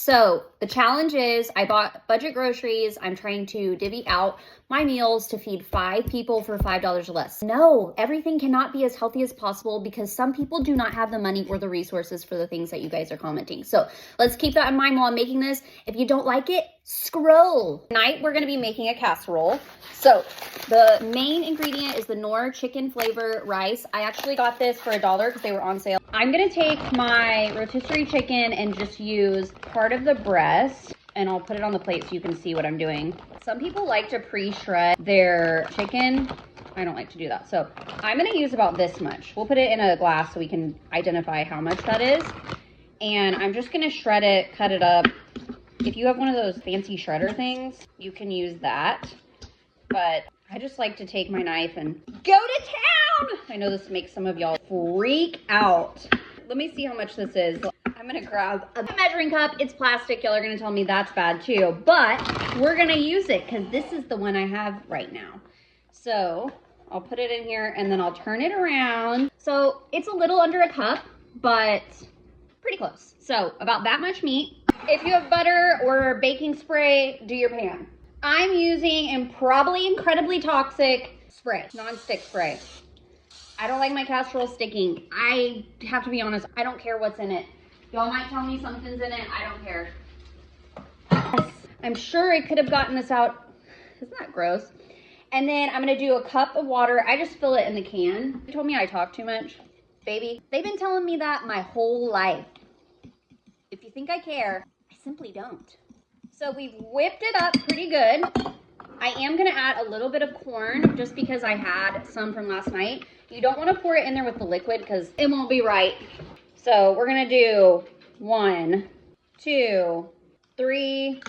So the challenge is I bought budget groceries. I'm trying to divvy out my meals to feed 5 people for $5 or less. No, everything cannot be as healthy as possible because some people do not have the money or the resources for the things that you guys are commenting. So let's keep that in mind while I'm making this. If you don't like it, scroll. Tonight, we're gonna be making a casserole. So the main ingredient is the Knorr chicken flavor rice. I actually got this for $1 because they were on sale. I'm gonna take my rotisserie chicken and just use part of the breast, and I'll put it on the plate so you can see what I'm doing. Some people like to pre-shred their chicken. I don't like to do that. So I'm gonna use about this much. We'll put it in a glass so we can identify how much that is. And I'm just gonna shred it, cut it up. If you have one of those fancy shredder things, you can use that. But I just like to take my knife and go to town. I know this makes some of y'all freak out. Let me see how much this is. I'm gonna grab a measuring cup. It's plastic. Y'all are gonna tell me that's bad too, but we're gonna use it because this is the one I have right now. So I'll put it in here and then I'll turn it around. So it's a little under a cup, but pretty close. So about that much meat. If you have butter or baking spray, do your pan. I'm using a probably incredibly toxic spray, non-stick spray. I don't like my casserole sticking. I have to be honest, I don't care what's in it. Y'all might tell me something's in it, I don't care. Yes, I'm sure I could have gotten this out. Isn't that gross? And then I'm gonna do a cup of water. I just fill it in the can. They told me I talk too much. Baby, they've been telling me that my whole life. If you think I care, I simply don't. So we've whipped it up pretty good. I am gonna add a little bit of corn just because I had some from last night. You don't wanna pour it in there with the liquid because it won't be right. So we're gonna do 1, 2, 3,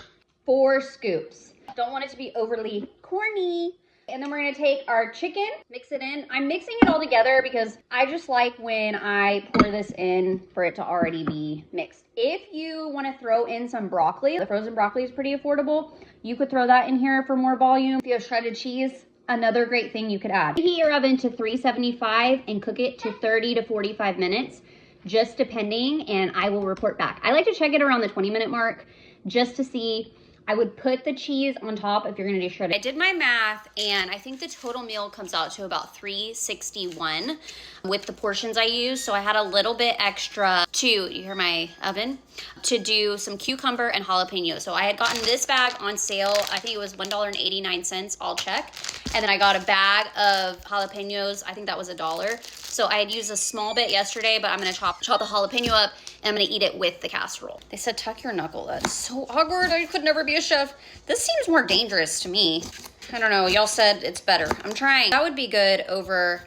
4 scoops. Don't want it to be overly corny. And then we're gonna take our chicken, mix it in. I'm mixing it all together because I just like when I pour this in for it to already be mixed. If you wanna throw in some broccoli, the frozen broccoli is pretty affordable. You could throw that in here for more volume. If you have shredded cheese, another great thing you could add. Heat your oven to 375 and cook it to 30 to 45 minutes, just depending, and I will report back. I like to check it around the 20-minute mark just to see. I would put the cheese on top if you're gonna do shredded. I did my math and I think the total meal comes out to about $361 with the portions I use. So I had a little bit extra you hear my oven, to do some cucumber and jalapeno. So I had gotten this bag on sale. I think it was $1.89, I'll check. And then I got a bag of jalapenos. I think that was $1. So I had used a small bit yesterday, but I'm gonna chop the jalapeno up and I'm gonna eat it with the casserole. They said tuck your knuckle. That's so awkward. I could never be a chef. This seems more dangerous to me. I don't know. Y'all said it's better. I'm trying. That would be good over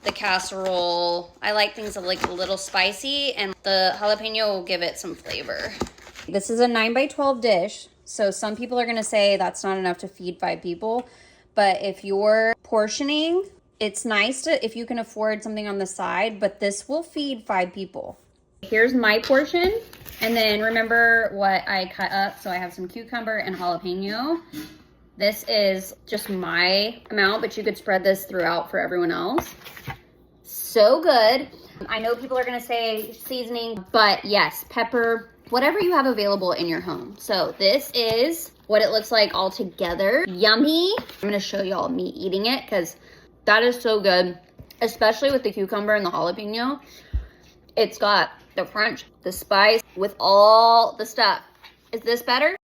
the casserole. I like things that like a little spicy, and the jalapeno will give it some flavor. This is a 9x12 dish. So some people are gonna say that's not enough to feed 5 people. But if you're portioning, it's nice to, if you can afford something on the side, but this will feed 5 people. Here's my portion. And then remember what I cut up. So I have some cucumber and jalapeno. This is just my amount, but you could spread this throughout for everyone else. So good. I know people are gonna say seasoning, but yes, pepper, whatever you have available in your home. So this is what it looks like all together. Yummy. I'm gonna show y'all me eating it because that is so good, especially with the cucumber and the jalapeno. It's got the crunch, the spice with all the stuff. Is this better?